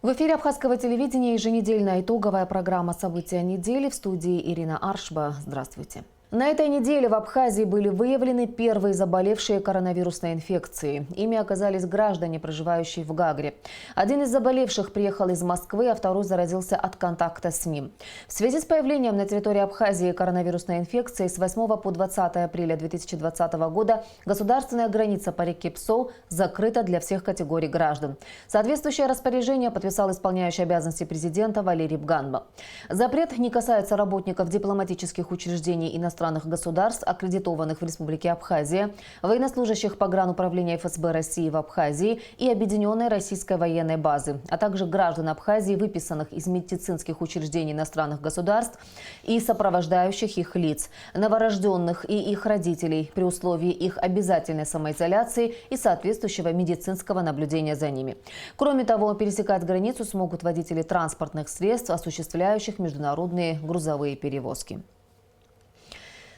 В эфире Абхазского телевидения еженедельная итоговая программа «События недели». В студии Ирина Аршба. Здравствуйте. На этой неделе в Абхазии были выявлены первые заболевшие коронавирусной инфекцией. Ими оказались граждане, проживающие в Гагре. Один из заболевших приехал из Москвы, а второй заразился от контакта с ним. В связи с появлением на территории Абхазии коронавирусной инфекции с 8 по 20 апреля 2020 года государственная граница по реке Псоу закрыта для всех категорий граждан. Соответствующее распоряжение подписал исполняющий обязанности президента Валерий Бганба. Запрет не касается работников дипломатических учреждений иностранных государств, аккредитованных в Республике Абхазия, военнослужащих погрануправления ФСБ России в Абхазии и Объединенной российской военной базы, а также граждан Абхазии, выписанных из медицинских учреждений иностранных государств и сопровождающих их лиц, новорожденных и их родителей при условии их обязательной самоизоляции и соответствующего медицинского наблюдения за ними. Кроме того, пересекать границу смогут водители транспортных средств, осуществляющих международные грузовые перевозки.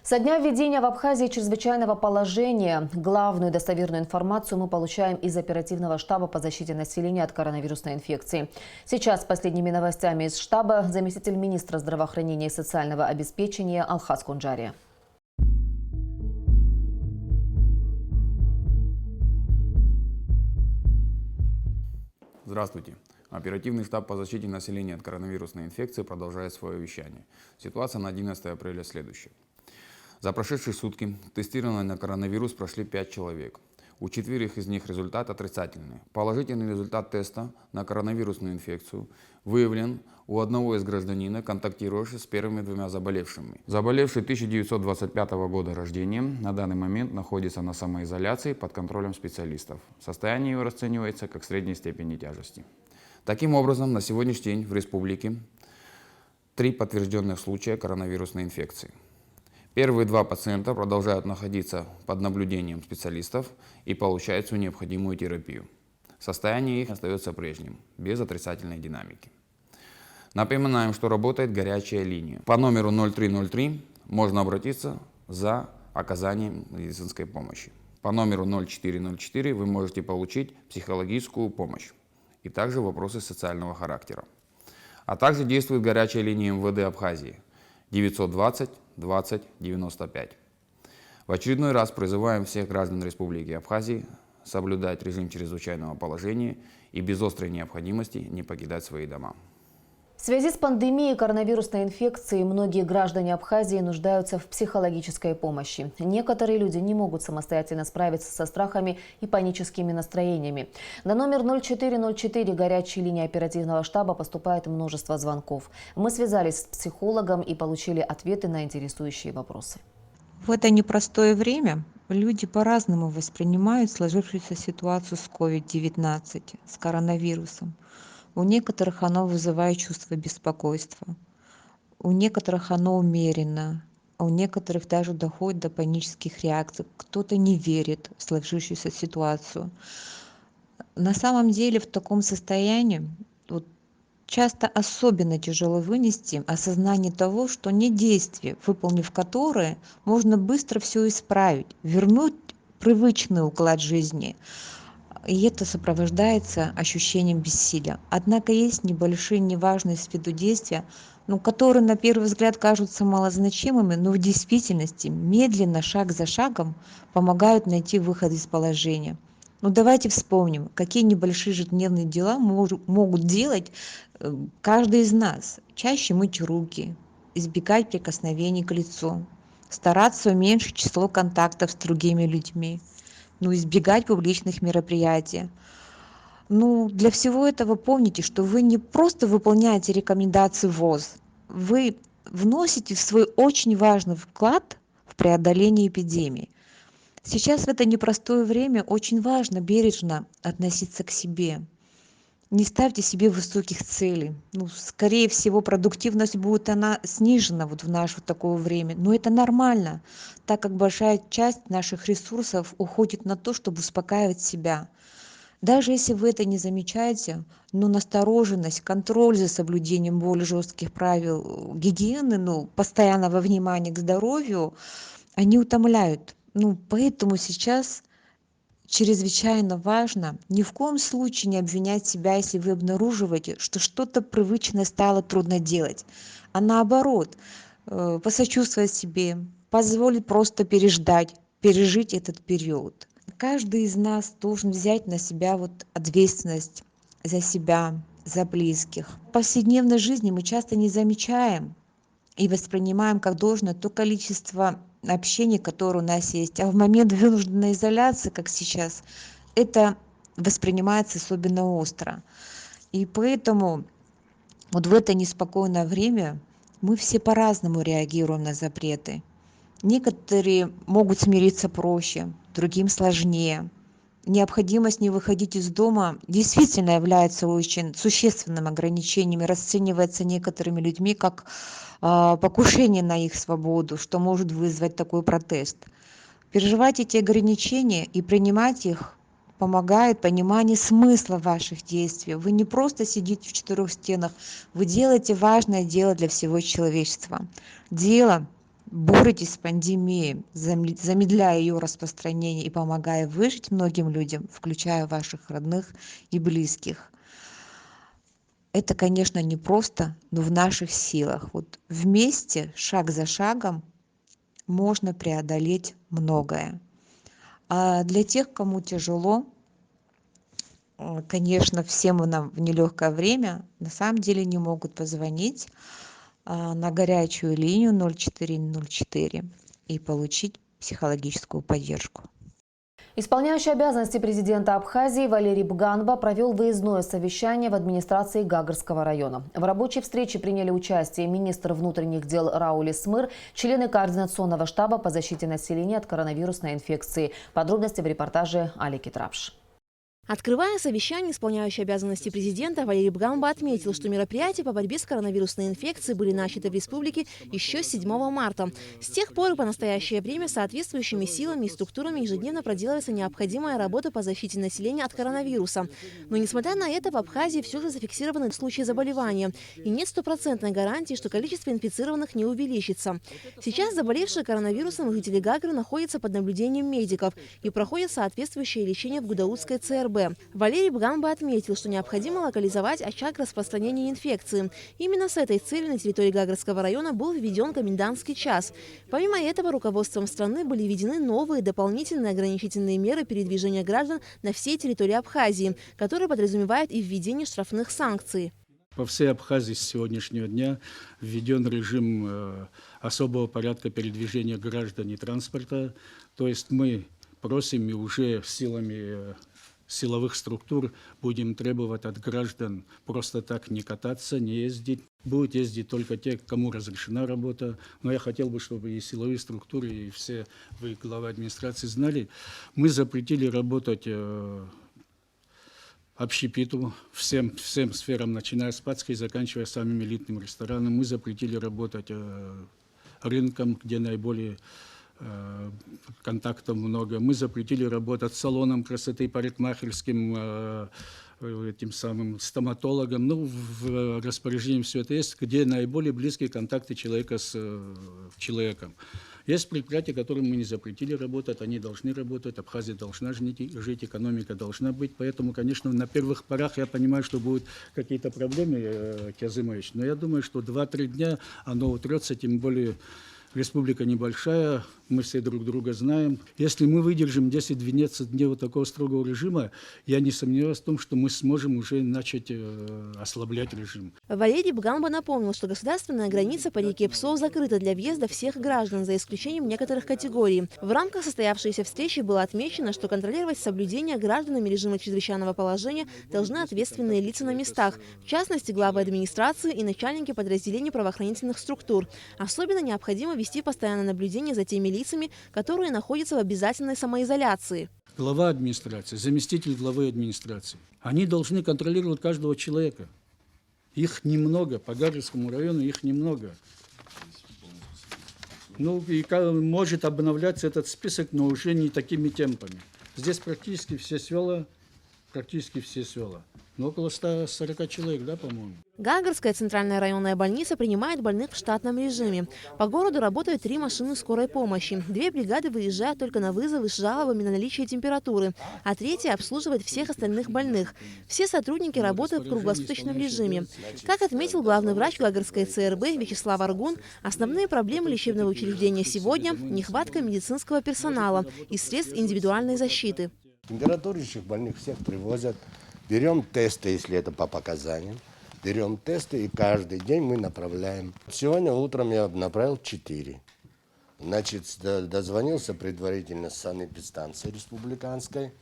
Со дня введения в Абхазии чрезвычайного положения главную достоверную информацию мы получаем из оперативного штаба по защите населения от коронавирусной инфекции. Сейчас с последними новостями из штаба заместитель министра здравоохранения и социального обеспечения Алхаз Кунджария. Здравствуйте. Оперативный штаб по защите населения от коронавирусной инфекции продолжает свое вещание. Ситуация на 11 апреля следующая. За прошедшие сутки тестирование на коронавирус прошли 5 человек. У 4 из них результат отрицательный. Положительный результат теста на коронавирусную инфекцию выявлен у одного из гражданина, контактировавших с первыми двумя заболевшими. Заболевший 1925 года рождения на данный момент находится на самоизоляции под контролем специалистов. Состояние его расценивается как средней степени тяжести. Таким образом, на сегодняшний день в республике 3 подтвержденных случая коронавирусной инфекции. Первые 2 пациента продолжают находиться под наблюдением специалистов и получают всю необходимую терапию. Состояние их остается прежним, без отрицательной динамики. Напоминаем, что работает горячая линия. По номеру 0303 можно обратиться за оказанием медицинской помощи. По номеру 0404 вы можете получить психологическую помощь и также вопросы социального характера. А также действует горячая линия МВД Абхазии 920 20 95. В очередной раз призываем всех граждан Республики Абхазии соблюдать режим чрезвычайного положения и без острой необходимости не покидать свои дома. В связи с пандемией коронавирусной инфекции многие граждане Абхазии нуждаются в психологической помощи. Некоторые люди не могут самостоятельно справиться со страхами и паническими настроениями. На номер 0404 горячей линии оперативного штаба поступает множество звонков. Мы связались с психологом и получили ответы на интересующие вопросы. В это непростое время люди по-разному воспринимают сложившуюся ситуацию с COVID-19, с коронавирусом. У некоторых оно вызывает чувство беспокойства, у некоторых оно умеренно, а у некоторых даже доходит до панических реакций. Кто-то не верит в сложившуюся ситуацию. На самом деле в таком состоянии часто особенно тяжело вынести осознание того, что нет действия, выполнив которое можно быстро все исправить, вернуть привычный уклад жизни. И это сопровождается ощущением бессилия. Однако есть небольшие, неважные с виду действия, которые на первый взгляд кажутся малозначимыми, но в действительности медленно, шаг за шагом помогают найти выход из положения. Давайте вспомним, какие небольшие ежедневные дела могут делать каждый из нас. Чаще мыть руки, избегать прикосновений к лицу, стараться уменьшить число контактов с другими людьми, избегать публичных мероприятий. Для всего этого помните, что вы не просто выполняете рекомендации ВОЗ, вы вносите в свой очень важный вклад в преодоление эпидемии. Сейчас в это непростое время очень важно бережно относиться к себе. Не ставьте себе высоких целей. Скорее всего, продуктивность будет она снижена в наше такое время. Но это нормально, так как большая часть наших ресурсов уходит на то, чтобы успокаивать себя. Даже если вы это не замечаете, но настороженность, контроль за соблюдением более жестких правил гигиены, постоянного внимания к здоровью, они утомляют. Поэтому сейчас чрезвычайно важно ни в коем случае не обвинять себя, если вы обнаруживаете, что что-то привычное стало трудно делать, а наоборот, посочувствовать себе, позволить просто пережить этот период. Каждый из нас должен взять на себя вот ответственность за себя, за близких. В повседневной жизни мы часто не замечаем и воспринимаем как должное то количество общения, которое у нас есть. А в момент вынужденной изоляции, как сейчас, это воспринимается особенно остро. И поэтому вот в это неспокойное время мы все по-разному реагируем на запреты. Некоторые могут смириться проще, другим сложнее. Необходимость не выходить из дома действительно является очень существенным ограничением и расценивается некоторыми людьми как покушение на их свободу, что может вызвать такой протест. Переживать эти ограничения и принимать их помогает понимание смысла ваших действий. Вы не просто сидите в четырех стенах, вы делаете важное дело для всего человечества. Боретесь с пандемией, замедляя ее распространение и помогая выжить многим людям, включая ваших родных и близких. Это, конечно, не просто, но в наших силах. Вот вместе, шаг за шагом, можно преодолеть многое. А для тех, кому тяжело, конечно, всем нам в нелегкое время на самом деле не могут позвонить на горячую линию 0404 и получить психологическую поддержку. Исполняющий обязанности президента Абхазии Валерий Бганба провел выездное совещание в администрации Гагарского района. В рабочей встрече приняли участие министр внутренних дел Рауль Эсмыр, члены координационного штаба по защите населения от коронавирусной инфекции. Подробности в репортаже Алики Трапш. Открывая совещание, исполняющий обязанности президента Валерий Бганба отметил, что мероприятия по борьбе с коронавирусной инфекцией были начаты в республике еще с 7 марта. С тех пор и по настоящее время соответствующими силами и структурами ежедневно проделывается необходимая работа по защите населения от коронавируса. Но несмотря на это, в Абхазии все же зафиксированы случаи заболевания. И нет стопроцентной гарантии, что количество инфицированных не увеличится. Сейчас заболевшие коронавирусом жители Гагры находятся под наблюдением медиков и проходят соответствующее лечение в Гудаутской ЦРБ. Валерий Бганба отметил, что необходимо локализовать очаг распространения инфекции. Именно с этой целью на территории Гагарского района был введен комендантский час. Помимо этого, руководством страны были введены новые дополнительные ограничительные меры передвижения граждан на всей территории Абхазии, которые подразумевают и введение штрафных санкций. По всей Абхазии с сегодняшнего дня введен режим особого порядка передвижения граждан и транспорта. То есть мы просим и уже силами силовых структур будем требовать от граждан просто так не кататься, не ездить. Будут ездить только те, кому разрешена работа. Но я хотел бы, чтобы и силовые структуры, и все вы, главы администрации, знали. Мы запретили работать общепиту всем сферам, начиная с Патской и заканчивая самым элитным рестораном. Мы запретили работать рынком, где наиболее контактов много. Мы запретили работать салоном красоты, парикмахерским, этим самым стоматологом. Ну, в распоряжении все это есть, где наиболее близкие контакты человека с человеком. Есть предприятия, которым мы не запретили работать, они должны работать, Абхазия должна жить, экономика должна быть. Поэтому, конечно, на первых порах я понимаю, что будут какие-то проблемы, Кязымович, но я думаю, что 2-3 дня оно утрется, тем более республика небольшая, мы все друг друга знаем. Если мы выдержим 10-12 дней вот такого строгого режима, я не сомневаюсь в том, что мы сможем уже начать ослаблять режим. Валерий Бганба напомнил, что государственная граница по реке Псов закрыта для въезда всех граждан, за исключением некоторых категорий. В рамках состоявшейся встречи было отмечено, что контролировать соблюдение гражданами режима чрезвычайного положения должны ответственные лица на местах, в частности, главы администрации и начальники подразделений правоохранительных структур. Особенно необходимо вести постоянное наблюдение за теми лицами, которые находятся в обязательной самоизоляции. Глава администрации, заместитель главы администрации, они должны контролировать каждого человека. Их немного, по Гагарскому району их немного. Ну, и может обновляться этот список, но уже не такими темпами. Здесь практически все села практически все села. Ну, около 140 человек, да, по-моему. Гагарская центральная районная больница принимает больных в штатном режиме. По городу работают 3 машины скорой помощи. 2 бригады выезжают только на вызовы с жалобами на наличие температуры, а 3-я обслуживает всех остальных больных. Все сотрудники работают в круглосуточном режиме. Как отметил главный врач Гагарской ЦРБ Вячеслав Аргун, основные проблемы лечебного учреждения сегодня – нехватка медицинского персонала и средств индивидуальной защиты. Температурящих больных всех привозят. Берем тесты, если это по показаниям. Берем тесты и каждый день мы направляем. Сегодня утром я направил 4. Значит, дозвонился предварительно с санэпидстанции республиканской.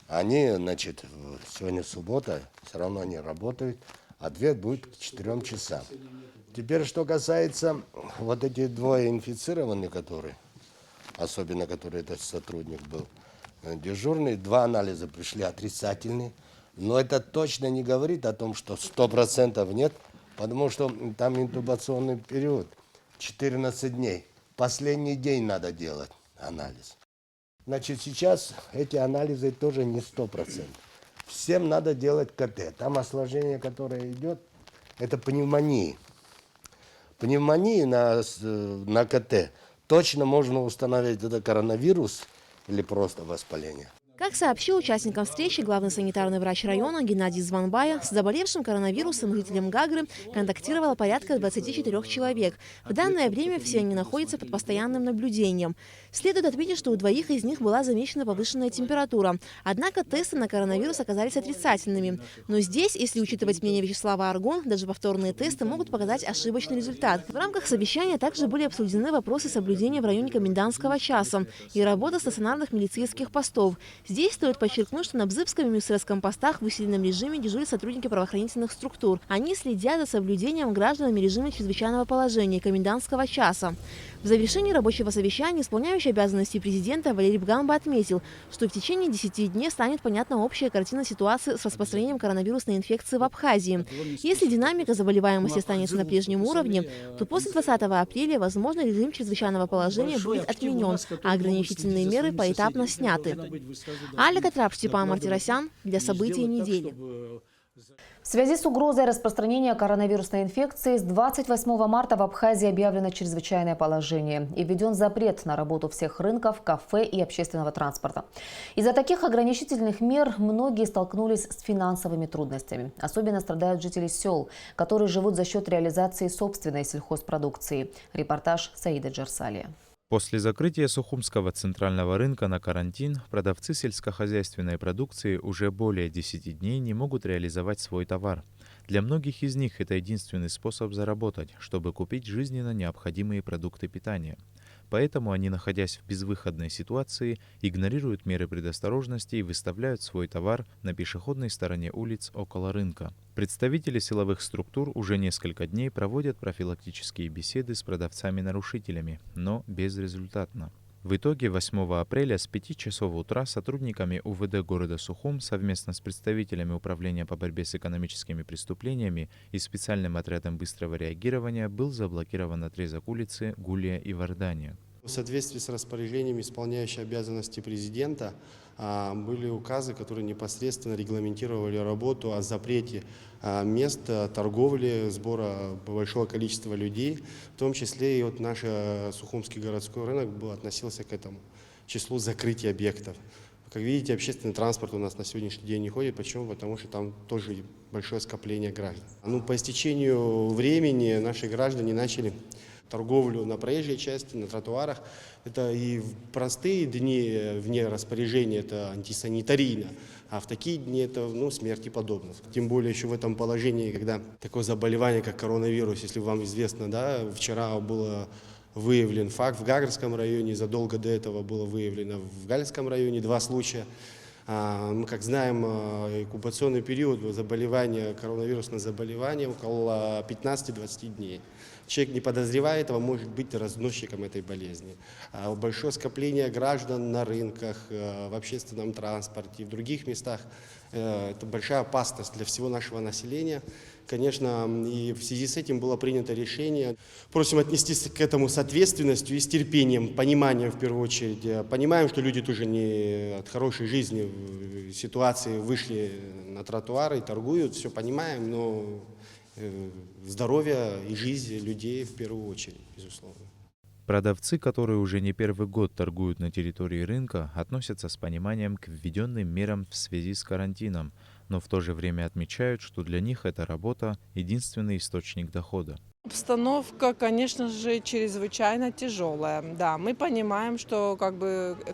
Они, значит, сегодня суббота, все равно они работают. Ответ будет к 4 часам. Теперь, что касается вот эти 2 инфицированных, которые, особенно который этот сотрудник был дежурный, 2 анализа пришли отрицательные. Но это точно не говорит о том, что 100% нет, потому что там интубационный период 14 дней. Последний день надо делать анализ. Значит, сейчас эти анализы тоже не 100%. Всем надо делать КТ. Там осложнение, которое идет, это пневмония. Пневмонии на КТ точно можно установить, это коронавирус или просто воспаление. Как сообщил участникам встречи главный санитарный врач района Геннадий Званбая, с заболевшим коронавирусом жителем Гагры контактировало порядка 24 человек. В данное время все они находятся под постоянным наблюдением. Следует отметить, что у 2 из них была замечена повышенная температура. Однако тесты на коронавирус оказались отрицательными. Но здесь, если учитывать мнение Вячеслава Аргун, даже повторные тесты могут показать ошибочный результат. В рамках совещания также были обсуждены вопросы соблюдения в районе комендантского часа и работы стационарных милицейских постов. Здесь стоит подчеркнуть, что на Бзыбском и Мюсрецком постах в усиленном режиме дежурят сотрудники правоохранительных структур. Они следят за соблюдением гражданами режима чрезвычайного положения и комендантского часа. В завершении рабочего совещания исполняющий обязанности президента Валерий Бгамба отметил, что в течение 10 дней станет понятна общая картина ситуации с распространением коронавирусной инфекции в Абхазии. Если динамика заболеваемости останется на прежнем уровне, то после 20 апреля, возможно, режим чрезвычайного положения будет отменен, а ограничительные меры поэтапно сняты. Аля Катрап, Степан Мартиросян для событий недели. В связи с угрозой распространения коронавирусной инфекции с 28 марта в Абхазии объявлено чрезвычайное положение и введен запрет на работу всех рынков, кафе и общественного транспорта. Из-за таких ограничительных мер многие столкнулись с финансовыми трудностями. Особенно страдают жители сел, которые живут за счет реализации собственной сельхозпродукции. Репортаж Саида Джарсалия. После закрытия Сухумского центрального рынка на карантин продавцы сельскохозяйственной продукции уже более 10 дней не могут реализовать свой товар. Для многих из них это единственный способ заработать, чтобы купить жизненно необходимые продукты питания. Поэтому они, находясь в безвыходной ситуации, игнорируют меры предосторожности и выставляют свой товар на пешеходной стороне улиц около рынка. Представители силовых структур уже несколько дней проводят профилактические беседы с продавцами-нарушителями, но безрезультатно. В итоге 8 апреля с 5 часов утра сотрудниками УВД города Сухум совместно с представителями Управления по борьбе с экономическими преступлениями и специальным отрядом быстрого реагирования был заблокирован отрезок улицы Гулия и Вардания. В соответствии с распоряжением исполняющей обязанности президента были указы, которые непосредственно регламентировали работу о запрете мест торговли, сбора большого количества людей, в том числе и вот наш Сухумский городской рынок относился к этому числу закрытия объектов. Как видите, общественный транспорт у нас на сегодняшний день не ходит. Почему? Потому что там тоже большое скопление граждан. По истечению времени наши граждане начали торговлю на проезжей части, на тротуарах. Это и в простые дни вне распоряжения это антисанитарийно, а в такие дни это смерти подобно. Тем более еще в этом положении, когда такое заболевание, как коронавирус, если вам известно, да, вчера было выявлен факт в Гагарском районе, задолго до этого было выявлено в Галицком районе 2 случая. Мы, как знаем, инкубационный период заболевания, коронавирусное заболевание около 15-20 дней. Человек, не подозревая этого, может быть разносчиком этой болезни. Большое скопление граждан на рынках, в общественном транспорте, в других местах – это большая опасность для всего нашего населения. Конечно, и в связи с этим было принято решение. Просим отнестись к этому с ответственностью и с терпением, пониманием в первую очередь. Понимаем, что люди тоже не от хорошей жизни ситуации вышли на тротуары и торгуют, все понимаем, но здоровье и жизнь людей в первую очередь, безусловно. Продавцы, которые уже не первый год торгуют на территории рынка, относятся с пониманием к введенным мерам в связи с карантином, но в то же время отмечают, что для них эта работа – единственный источник дохода. Обстановка, конечно же, чрезвычайно тяжелая. Да, мы понимаем, что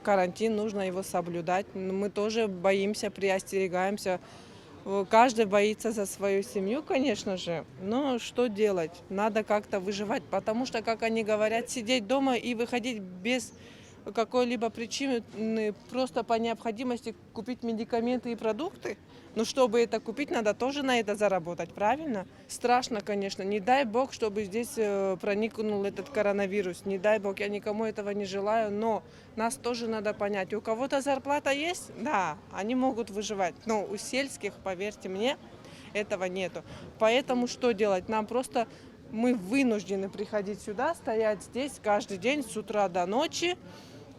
карантин, нужно его соблюдать. Мы тоже боимся, приостерегаемся. Каждый боится за свою семью, конечно же. Но что делать? Надо как-то выживать, потому что, как они говорят, сидеть дома и выходить без какой-либо причины, просто по необходимости купить медикаменты и продукты. Но чтобы это купить, надо тоже на это заработать, правильно? Страшно, конечно. Не дай бог, чтобы здесь проникнул этот коронавирус. Не дай бог, я никому этого не желаю. Но нас тоже надо понять. У кого-то зарплата есть? Да, они могут выживать. Но у сельских, поверьте мне, этого нету. Поэтому что делать? Мы вынуждены приходить сюда, стоять здесь каждый день с утра до ночи.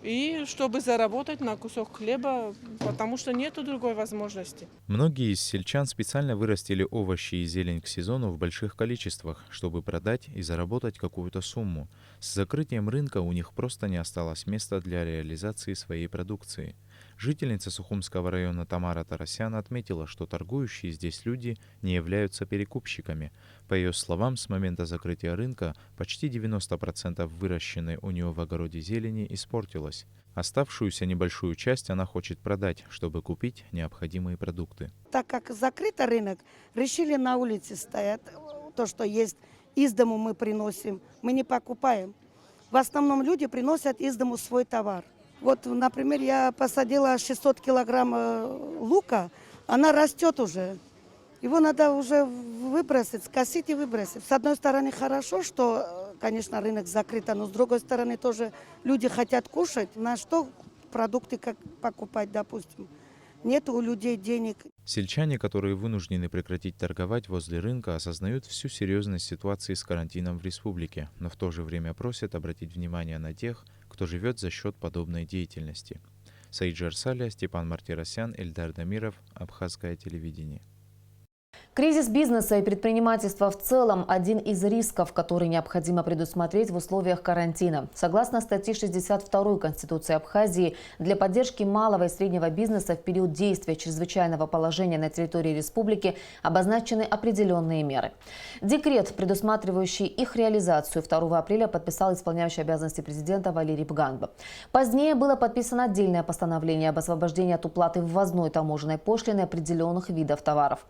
И чтобы заработать на кусок хлеба, потому что нету другой возможности. Многие из сельчан специально вырастили овощи и зелень к сезону в больших количествах, чтобы продать и заработать какую-то сумму. С закрытием рынка у них просто не осталось места для реализации своей продукции. Жительница Сухумского района Тамара Тарасян отметила, что торгующие здесь люди не являются перекупщиками. По ее словам, с момента закрытия рынка почти 90% выращенной у нее в огороде зелени испортилось. Оставшуюся небольшую часть она хочет продать, чтобы купить необходимые продукты. Так как закрыт рынок, решили на улице стоять. То, что есть, из дому мы приносим, мы не покупаем. В основном люди приносят из дому свой товар. Вот, например, я посадила 600 килограмм лука, она растет уже. Его надо уже выбросить, скосить и выбросить. С одной стороны, хорошо, что, конечно, рынок закрыт, но с другой стороны, тоже люди хотят кушать. На что продукты как покупать, допустим? Нет у людей денег. Сельчане, которые вынуждены прекратить торговать возле рынка, осознают всю серьезность ситуации с карантином в республике, но в то же время просят обратить внимание на тех, кто живет за счет подобной деятельности. Саид Жарсаля, Степан Мартиросян, Эльдар Дамиров, Абхазское телевидение. Кризис бизнеса и предпринимательства в целом – один из рисков, который необходимо предусмотреть в условиях карантина. Согласно статье 62 Конституции Абхазии, для поддержки малого и среднего бизнеса в период действия чрезвычайного положения на территории республики обозначены определенные меры. Декрет, предусматривающий их реализацию, 2 апреля подписал исполняющий обязанности президента Валерий Бганба. Позднее было подписано отдельное постановление об освобождении от уплаты ввозной таможенной пошлины определенных видов товаров.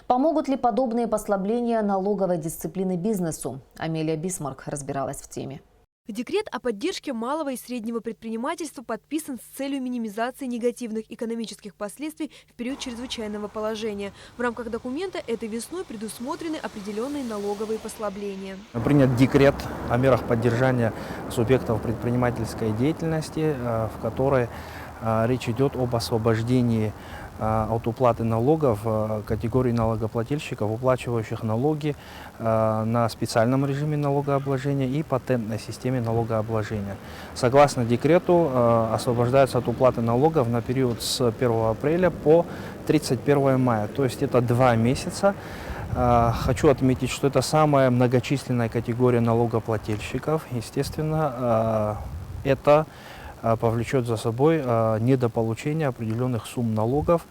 Помогут ли подобные послабления налоговой дисциплины бизнесу? Амелия Бисмарк разбиралась в теме. Декрет о поддержке малого и среднего предпринимательства подписан с целью минимизации негативных экономических последствий в период чрезвычайного положения. В рамках документа этой весной предусмотрены определенные налоговые послабления. Принят декрет о мерах поддержания субъектов предпринимательской деятельности, в которой речь идет об освобождении от уплаты налогов категории налогоплательщиков, уплачивающих налоги на специальном режиме налогообложения и патентной системе налогообложения. Согласно декрету освобождаются от уплаты налогов на период с 1 апреля по 31 мая, то есть это 2 месяца. Хочу отметить, что это самая многочисленная категория налогоплательщиков. Естественно, это повлечет за собой недополучение определенных сумм налогов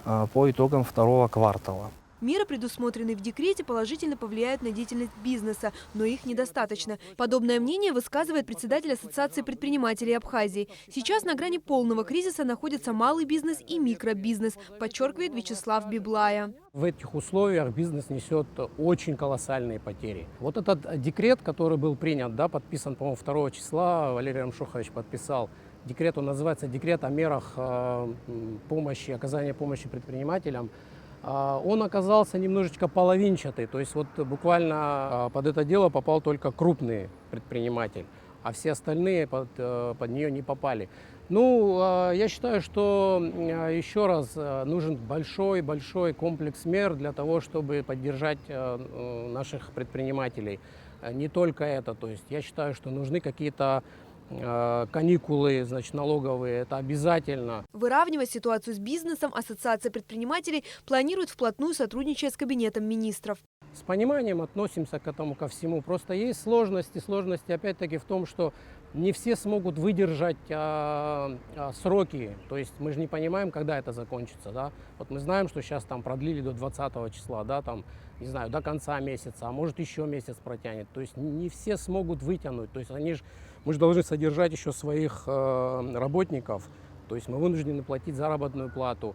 по итогам 2 квартала. Меры, предусмотренные в декрете, положительно повлияют на деятельность бизнеса, но их недостаточно. Подобное мнение высказывает председатель Ассоциации предпринимателей Абхазии. Сейчас на грани полного кризиса находятся малый бизнес и микробизнес, подчеркивает Вячеслав Библая. В этих условиях бизнес несет очень колоссальные потери. Вот этот декрет, который был принят, подписан, по-моему, 2 числа, Валерий Рамшохович подписал. Декрет, он называется «Декрет о мерах помощи, оказания помощи предпринимателям». он оказался немножечко половинчатый. То есть вот буквально под это дело попал только крупный предприниматель, а все остальные под нее не попали. Ну, я считаю, что еще раз нужен большой комплекс мер для того, чтобы поддержать наших предпринимателей. Не только это, то есть я считаю, что нужны какие-то каникулы, значит, налоговые, это обязательно. Выравнивать ситуацию с бизнесом Ассоциация предпринимателей планирует вплотную сотрудничая с Кабинетом министров. С пониманием относимся к этому ко всему. Просто есть сложности. Сложности опять-таки в том, что не все смогут выдержать сроки. То есть мы же не понимаем, когда это закончится. Да? Вот мы знаем, что сейчас там продлили до 20 числа, да, там, не знаю, до конца месяца, а может еще месяц протянет. То есть не все смогут вытянуть. То есть мы же должны содержать еще своих работников. То есть мы вынуждены платить заработную плату.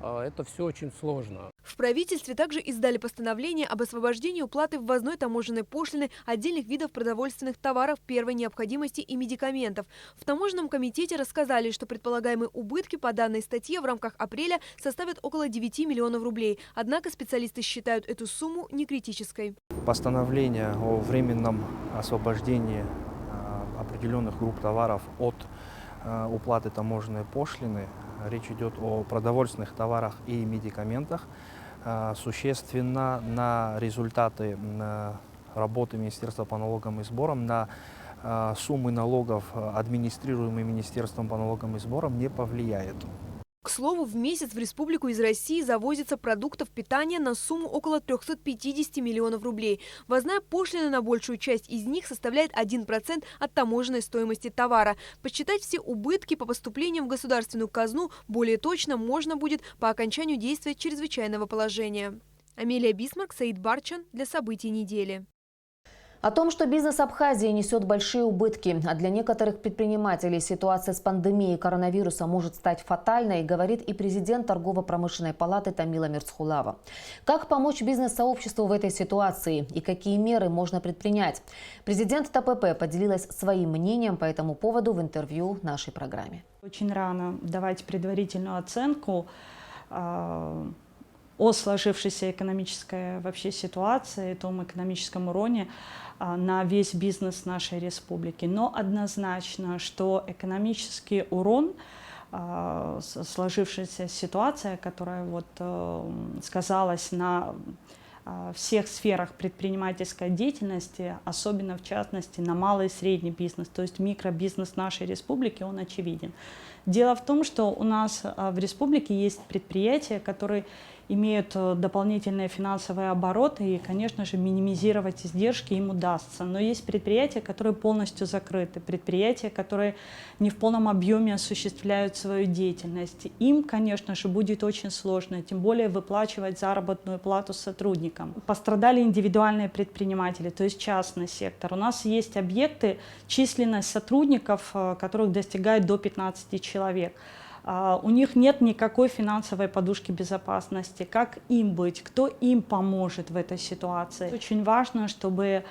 Это все очень сложно. В правительстве также издали постановление об освобождении уплаты ввозной таможенной пошлины отдельных видов продовольственных товаров первой необходимости и медикаментов. В таможенном комитете рассказали, что предполагаемые убытки по данной статье в рамках апреля составят около 9 миллионов рублей. Однако специалисты считают эту сумму некритической. Постановление о временном освобождении определенных групп товаров от уплаты таможенной пошлины. Речь идет о продовольственных товарах и медикаментах. Существенно на результаты работы Министерства по налогам и сборам, на суммы налогов, администрируемые Министерством по налогам и сборам, не повлияет. К слову, в месяц в республику из России завозится продуктов питания на сумму около 350 миллионов рублей. Ввозная пошлина на большую часть из них составляет 1% от таможенной стоимости товара. Подсчитать все убытки по поступлениям в государственную казну более точно можно будет по окончанию действия чрезвычайного положения. Амелия Бисмарк, Саид Барчан для событий недели. О том, что бизнес Абхазии несет большие убытки, а для некоторых предпринимателей ситуация с пандемией коронавируса может стать фатальной, говорит и президент торгово-промышленной палаты Тамила Мирцхулава. Как помочь бизнес-сообществу в этой ситуации и какие меры можно предпринять? Президент ТПП поделилась своим мнением по этому поводу в интервью нашей программе. Очень рано давать предварительную оценку о сложившейся экономической вообще ситуации, том экономическом уроне на весь бизнес нашей республики. Но однозначно, что экономический урон, сложившаяся ситуация, которая сказалась на всех сферах предпринимательской деятельности, особенно в частности на малый и средний бизнес, то есть микробизнес нашей республики, он очевиден. Дело в том, что у нас в республике есть предприятия, которые имеют дополнительные финансовые обороты, и, конечно же, минимизировать издержки им удастся. Но есть предприятия, которые полностью закрыты, предприятия, которые не в полном объеме осуществляют свою деятельность. Им, конечно же, будет очень сложно, тем более выплачивать заработную плату сотрудникам. Пострадали индивидуальные предприниматели, то есть частный сектор. У нас есть объекты, численность сотрудников, которых достигает до 15 человек. У них нет никакой финансовой подушки безопасности. Как им быть? Кто им поможет в этой ситуации? Очень важно, чтобы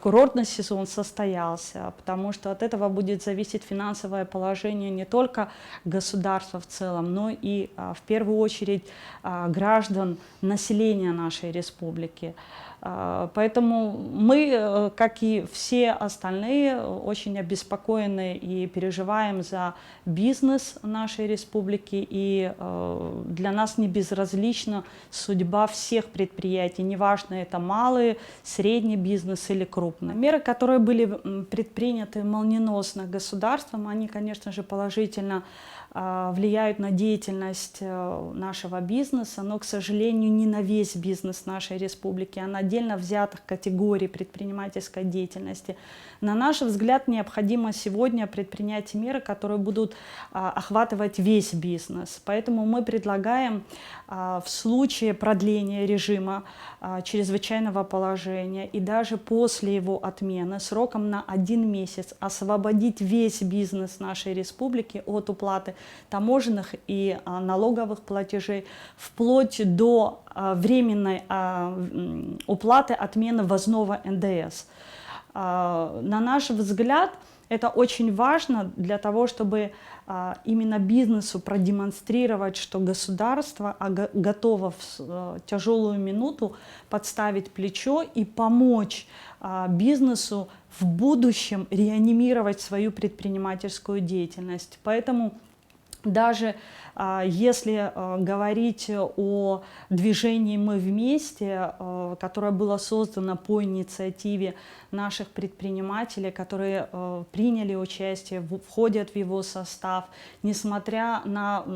курортный сезон состоялся, потому что от этого будет зависеть финансовое положение не только государства в целом, но и в первую очередь граждан, населения нашей республики. Поэтому мы, как и все остальные, очень обеспокоены и переживаем за бизнес нашей республики. И для нас не безразлична судьба всех предприятий, неважно, это малый, средний бизнес или крупный. Меры, которые были предприняты молниеносно государством, они, конечно же, положительно влияют на деятельность нашего бизнеса, но, к сожалению, не на весь бизнес нашей республики, а на отдельно взятых категорий предпринимательской деятельности. На наш взгляд, необходимо сегодня предпринять меры, которые будут охватывать весь бизнес. Поэтому мы предлагаем в случае продления режима чрезвычайного положения и даже после его отмены сроком на 1 месяц освободить весь бизнес нашей республики от уплаты таможенных и налоговых платежей вплоть до временной уплаты отмены ввозного НДС. На наш взгляд, Это очень важно для того, чтобы именно бизнесу продемонстрировать, что государство готово в тяжелую минуту подставить плечо и помочь бизнесу в будущем реанимировать свою предпринимательскую деятельность. Поэтому даже если говорить о движении «Мы вместе», которое было создано по инициативе наших предпринимателей, которые приняли участие, входят в его состав, несмотря на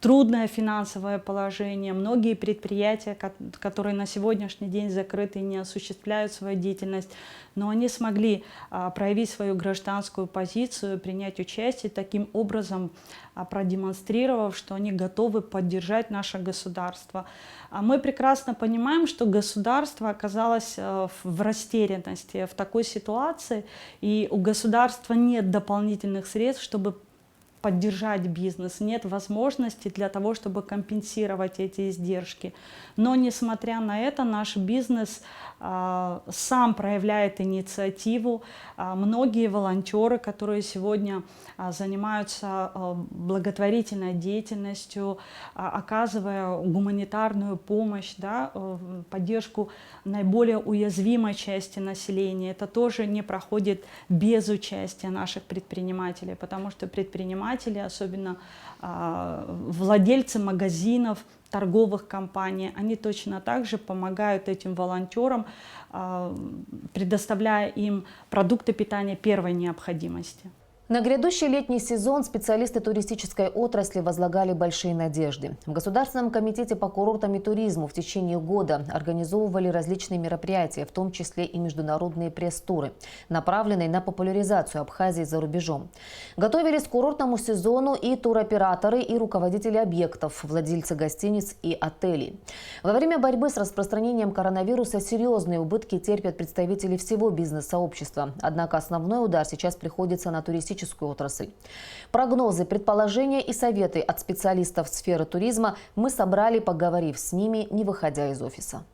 трудное финансовое положение, многие предприятия, которые на сегодняшний день закрыты, не осуществляют свою деятельность, но они смогли проявить свою гражданскую позицию, принять участие, таким образом продемонстрировав, что они готовы поддержать наше государство. Мы прекрасно понимаем, что государство оказалось в растерянности в такой ситуации, и у государства нет дополнительных средств, чтобы поддержать бизнес, нет возможности для того, чтобы компенсировать эти издержки. Но, несмотря на это, наш бизнес сам проявляет инициативу. Многие волонтеры, которые сегодня занимаются благотворительной деятельностью, оказывая гуманитарную помощь, поддержку наиболее уязвимой части населения, это тоже не проходит без участия наших предпринимателей, потому что предприниматели, особенно владельцы магазинов, торговых компаний, они точно так же помогают этим волонтерам, предоставляя им продукты питания первой необходимости. На грядущий летний сезон специалисты туристической отрасли возлагали большие надежды. В Государственном комитете по курортам и туризму в течение года организовывали различные мероприятия, в том числе и международные пресс-туры, направленные на популяризацию Абхазии за рубежом. Готовились к курортному сезону и туроператоры, и руководители объектов, владельцы гостиниц и отелей. Во время борьбы с распространением коронавируса серьезные убытки терпят представители всего бизнес-сообщества. Однако основной удар сейчас приходится на туристическую отрасль. Прогнозы, предположения и советы от специалистов сферы туризма мы собрали, поговорив с ними, не выходя из офиса.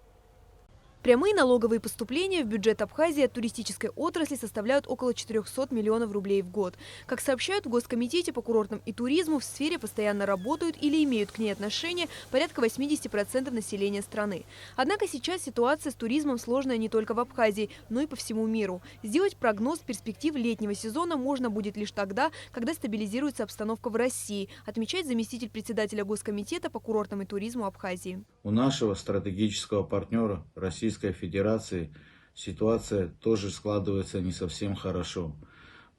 Прямые налоговые поступления в бюджет Абхазии от туристической отрасли составляют около 400 миллионов рублей в год. Как сообщают в Госкомитете по курортам и туризму, в сфере постоянно работают или имеют к ней отношение порядка 80% населения страны. Однако сейчас ситуация с туризмом сложная не только в Абхазии, но и по всему миру. Сделать прогноз перспектив летнего сезона можно будет лишь тогда, когда стабилизируется обстановка в России, отмечает заместитель председателя Госкомитета по курортам и туризму Абхазии. У нашего стратегического партнера Российской Федерации ситуация тоже складывается не совсем хорошо.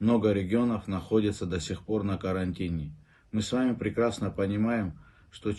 Много регионов находятся до сих пор на карантине. Мы с вами прекрасно понимаем, что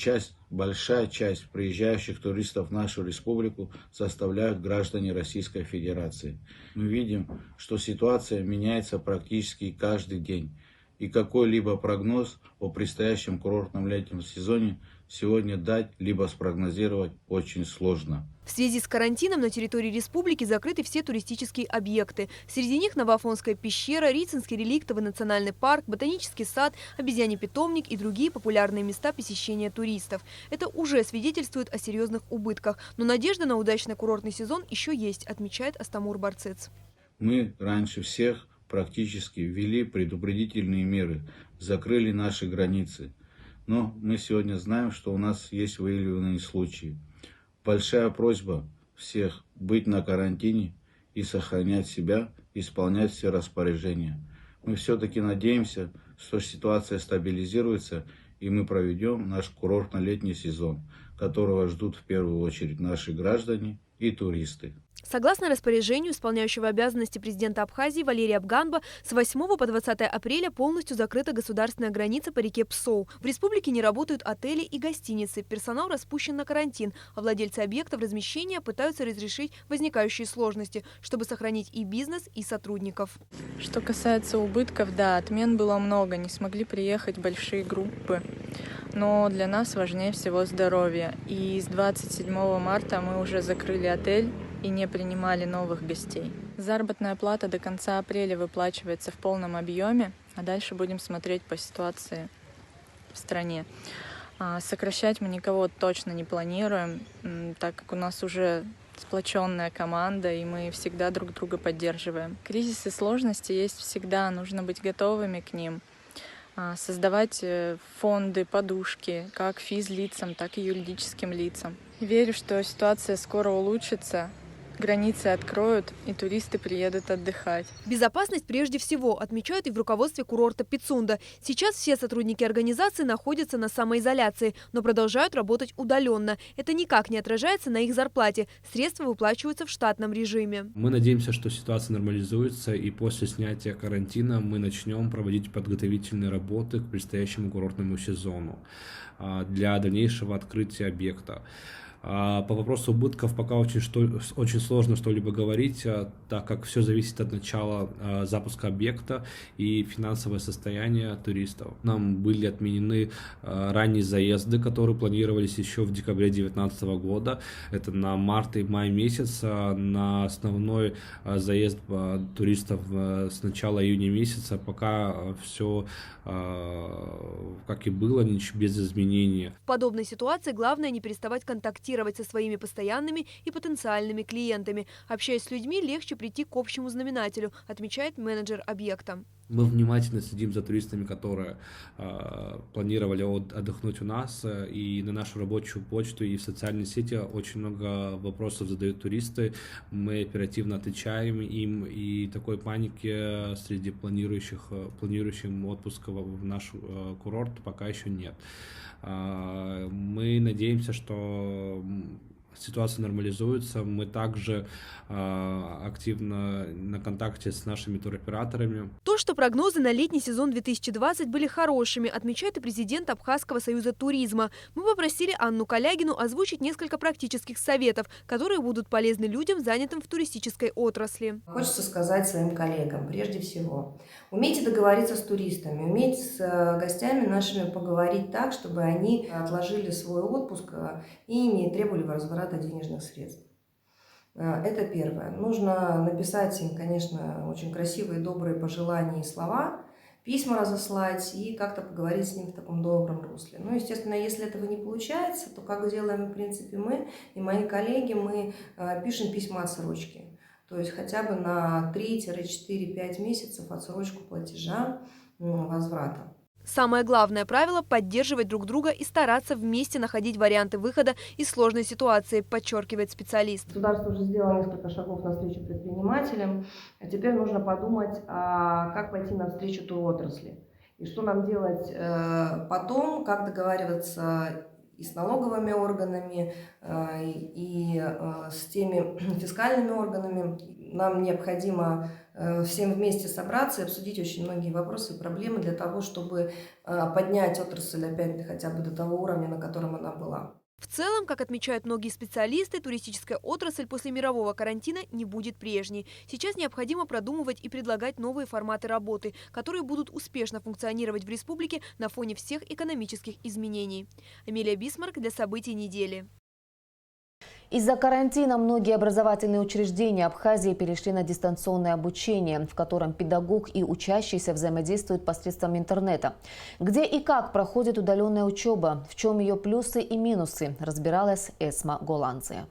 большая часть приезжающих туристов в нашу республику составляют граждане Российской Федерации. Мы видим, что ситуация меняется практически каждый день. И какой-либо прогноз о предстоящем курортном летнем сезоне сегодня дать либо спрогнозировать очень сложно. В связи с карантином на территории республики закрыты все туристические объекты. Среди них Новоафонская пещера, Рицинский реликтовый национальный парк, ботанический сад, обезьяний питомник и другие популярные места посещения туристов. Это уже свидетельствует о серьезных убытках. Но надежда на удачный курортный сезон еще есть, отмечает Астамур Барцец. Мы раньше всех практически ввели предупредительные меры, закрыли наши границы. Но мы сегодня знаем, что у нас есть выявленные случаи. Большая просьба всех быть на карантине и сохранять себя, исполнять все распоряжения. Мы все-таки надеемся, что ситуация стабилизируется и мы проведем наш курортно-летний сезон, которого ждут в первую очередь наши граждане и туристы. Согласно распоряжению исполняющего обязанности президента Абхазии Валерия Абганба, с 8 по 20 апреля полностью закрыта государственная граница по реке Псоу. В республике не работают отели и гостиницы, персонал распущен на карантин, а владельцы объектов размещения пытаются разрешить возникающие сложности, чтобы сохранить и бизнес, и сотрудников. Что касается убытков, да, отмен было много, не смогли приехать большие группы. Но для нас важнее всего здоровье. И с 27 марта мы уже закрыли отель и не принимали новых гостей. Заработная плата до конца апреля выплачивается в полном объеме, а дальше будем смотреть по ситуации в стране. Сокращать мы никого точно не планируем, так как у нас уже сплоченная команда, и мы всегда друг друга поддерживаем. Кризисы и сложности есть всегда, нужно быть готовыми к ним. Создавать фонды, подушки, как физлицам, так и юридическим лицам. Верю, что ситуация скоро улучшится, границы откроют, и туристы приедут отдыхать. Безопасность прежде всего, отмечают и в руководстве курорта Пицунда. Сейчас все сотрудники организации находятся на самоизоляции, но продолжают работать удаленно. Это никак не отражается на их зарплате. Средства выплачиваются в штатном режиме. Мы надеемся, что ситуация нормализуется, и после снятия карантина мы начнем проводить подготовительные работы к предстоящему курортному сезону для дальнейшего открытия объекта. По вопросу убытков пока очень сложно что-либо говорить, так как все зависит от начала запуска объекта и финансовое состояние туристов. Нам были отменены ранние заезды, которые планировались еще в декабре 2019 года. Это на март и май месяц. На основной заезд туристов с начала июня месяца пока все как и было, без изменений. В подобной ситуации главное не переставать контактировать со своими постоянными и потенциальными клиентами. Общаясь с людьми, легче прийти к общему знаменателю, отмечает менеджер объекта. Мы внимательно следим за туристами, которые планировали отдохнуть у нас, и на нашу рабочую почту и в социальные сети очень много вопросов задают туристы. Мы оперативно отвечаем им, и такой паники среди планирующих отпуск в наш курорт пока еще нет. Мы надеемся, что ситуация нормализуется. Мы также активно на контакте с нашими туроператорами. То, что прогнозы на летний сезон 2020 были хорошими, отмечает и президент Абхазского союза туризма. Мы попросили Анну Калягину озвучить несколько практических советов, которые будут полезны людям, занятым в туристической отрасли. Хочется сказать своим коллегам, прежде всего, умейте договориться с туристами, умейте с гостями нашими поговорить так, чтобы они отложили свой отпуск и не требовали возврата денежных средств. Это первое. Нужно написать им, конечно, очень красивые, добрые пожелания и слова, письма разослать и как-то поговорить с ним в таком добром русле. Ну, естественно, если этого не получается, то, как делаем, в принципе, мы и мои коллеги, мы пишем письма отсрочки. То есть хотя бы на 3-4-5 месяцев отсрочку платежа возврата. Самое главное правило – поддерживать друг друга и стараться вместе находить варианты выхода из сложной ситуации, подчеркивает специалист. Государство уже сделало несколько шагов навстречу предпринимателям, а теперь нужно подумать, как пойти навстречу туротрасли. И что нам делать потом, как договариваться и с налоговыми органами, и с теми фискальными органами. Нам необходимо всем вместе собраться и обсудить очень многие вопросы и проблемы для того, чтобы поднять отрасль опять хотя бы до того уровня, на котором она была. В целом, как отмечают многие специалисты, туристическая отрасль после мирового карантина не будет прежней. Сейчас необходимо продумывать и предлагать новые форматы работы, которые будут успешно функционировать в республике на фоне всех экономических изменений. Амелия Бисмарк для событий недели. Из-за карантина многие образовательные учреждения Абхазии перешли на дистанционное обучение, в котором педагог и учащийся взаимодействуют посредством интернета. Где и как проходит удаленная учеба, в чем ее плюсы и минусы, разбиралась Эсма Голанция.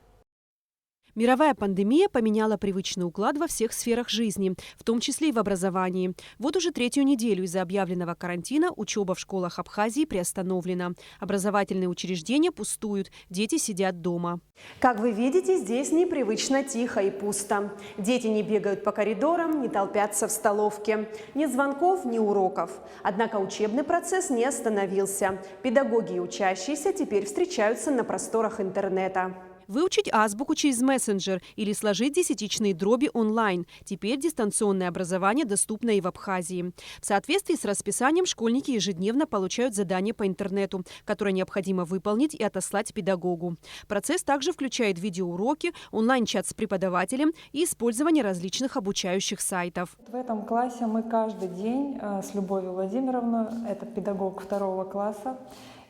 Мировая пандемия поменяла привычный уклад во всех сферах жизни, в том числе и в образовании. Вот уже третью неделю из-за объявленного карантина учеба в школах Абхазии приостановлена. Образовательные учреждения пустуют, дети сидят дома. Как вы видите, здесь непривычно тихо и пусто. Дети не бегают по коридорам, не толпятся в столовке. Ни звонков, ни уроков. Однако учебный процесс не остановился. Педагоги и учащиеся теперь встречаются на просторах интернета. Выучить азбуку через мессенджер или сложить десятичные дроби онлайн. Теперь дистанционное образование доступно и в Абхазии. В соответствии с расписанием школьники ежедневно получают задания по интернету, которые необходимо выполнить и отослать педагогу. Процесс также включает видеоуроки, онлайн-чат с преподавателем и использование различных обучающих сайтов. В этом классе мы каждый день с Любовью Владимировной, это педагог 2 класса,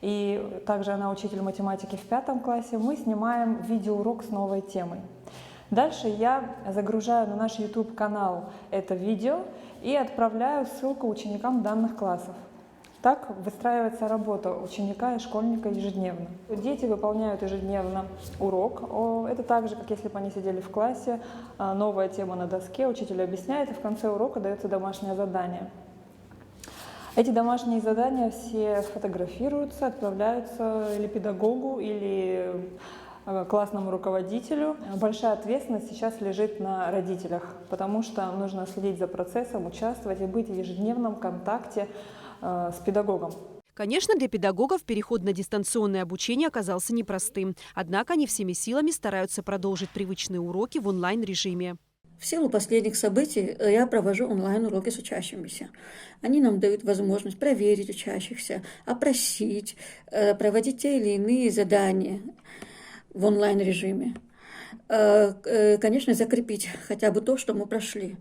и также она учитель математики в 5 классе, мы снимаем видеоурок с новой темой. Дальше я загружаю на наш YouTube-канал это видео и отправляю ссылку ученикам данных классов. Так выстраивается работа ученика и школьника ежедневно. Дети выполняют ежедневно урок. Это так же, как если бы они сидели в классе, новая тема на доске, учитель объясняет, и в конце урока дается домашнее задание. Эти домашние задания все фотографируются, отправляются или педагогу, или классному руководителю. Большая ответственность сейчас лежит на родителях, потому что нужно следить за процессом, участвовать и быть в ежедневном контакте с педагогом. Конечно, для педагогов переход на дистанционное обучение оказался непростым. Однако они всеми силами стараются продолжить привычные уроки в онлайн-режиме. В силу последних событий я провожу онлайн-уроки с учащимися. Они нам дают возможность проверить учащихся, опросить, проводить те или иные задания в онлайн-режиме. Конечно, закрепить хотя бы то, что мы прошли.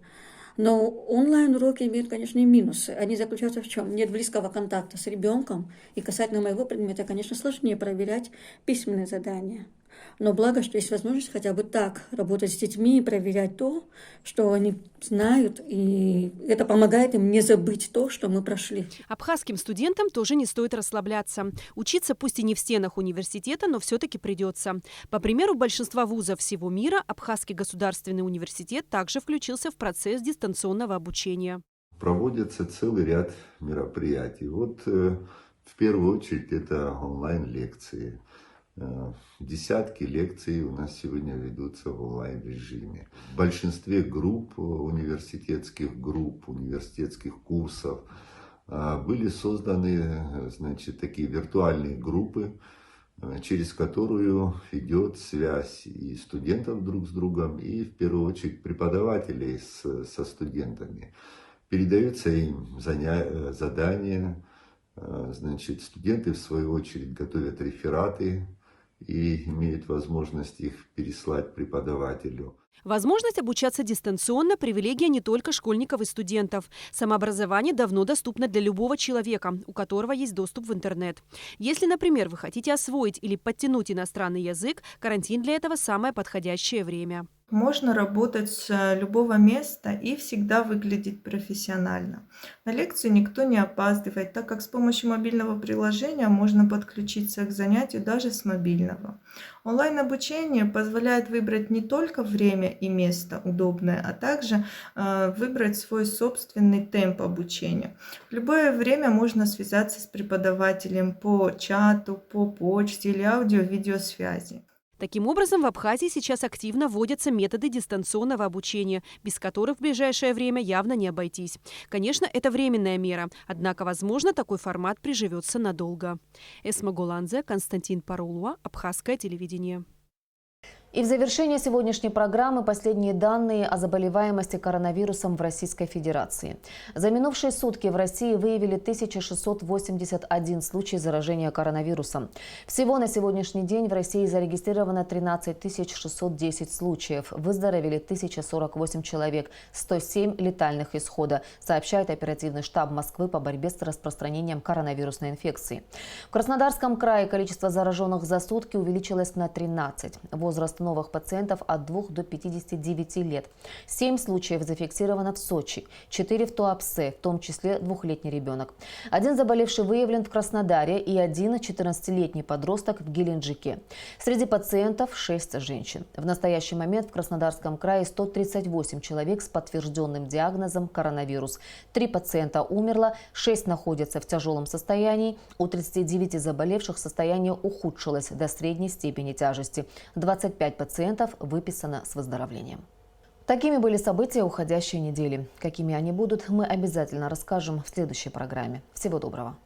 Но онлайн-уроки имеют, конечно, и минусы. Они заключаются в чем? Нет близкого контакта с ребенком. И касательно моего предмета, конечно, сложнее проверять письменные задания. Но благо, что есть возможность хотя бы так работать с детьми и проверять то, что они знают, и это помогает им не забыть то, что мы прошли. Абхазским студентам тоже не стоит расслабляться. Учиться пусть и не в стенах университета, но все-таки придется. По примеру большинства вузов всего мира, Абхазский государственный университет также включился в процесс дистанционного обучения. Проводится целый ряд мероприятий. Вот в первую очередь это онлайн-лекции. Десятки лекций у нас сегодня ведутся в онлайн-режиме. В большинстве групп, университетских курсов были созданы, такие виртуальные группы, через которую идет связь и студентов друг с другом, и в первую очередь преподавателей со студентами. Передаются им задания, студенты в свою очередь готовят рефераты и имеют возможность их переслать преподавателю. Возможность обучаться дистанционно – привилегия не только школьников и студентов. Самообразование давно доступно для любого человека, у которого есть доступ в интернет. Если, например, вы хотите освоить или подтянуть иностранный язык, карантин для этого – самое подходящее время. Можно работать с любого места и всегда выглядеть профессионально. На лекцию никто не опаздывает, так как с помощью мобильного приложения можно подключиться к занятию даже с мобильного. Онлайн-обучение позволяет выбрать не только время и место удобное, а также выбрать свой собственный темп обучения. В любое время можно связаться с преподавателем по чату, по почте или аудио-видеосвязи. Таким образом, в Абхазии сейчас активно вводятся методы дистанционного обучения, без которых в ближайшее время явно не обойтись. Конечно, это временная мера, однако, возможно, такой формат приживется надолго. Эсма Голанзе, Константин Парулуа, Абхазское телевидение. И в завершение сегодняшней программы последние данные о заболеваемости коронавирусом в Российской Федерации. За минувшие сутки в России выявили 1681 случай заражения коронавирусом. Всего на сегодняшний день в России зарегистрировано 13 610 случаев. Выздоровели 1048 человек, 107 летальных исхода, сообщает оперативный штаб Москвы по борьбе с распространением коронавирусной инфекции. В Краснодарском крае количество зараженных за сутки увеличилось на 13. Возраст новых пациентов от 2 до 59 лет. 7 случаев зафиксировано в Сочи, 4 в Туапсе, в том числе 2-летний ребенок. 1 заболевший выявлен в Краснодаре и 1 14-летний подросток в Геленджике. Среди пациентов 6 женщин. В настоящий момент в Краснодарском крае 138 человек с подтвержденным диагнозом коронавирус. 3 пациента умерло, 6 находятся в тяжелом состоянии. У 39 заболевших состояние ухудшилось до средней степени тяжести. 25 пациентов выписано с выздоровлением. Такими были события уходящей недели. Какими они будут, мы обязательно расскажем в следующей программе. Всего доброго.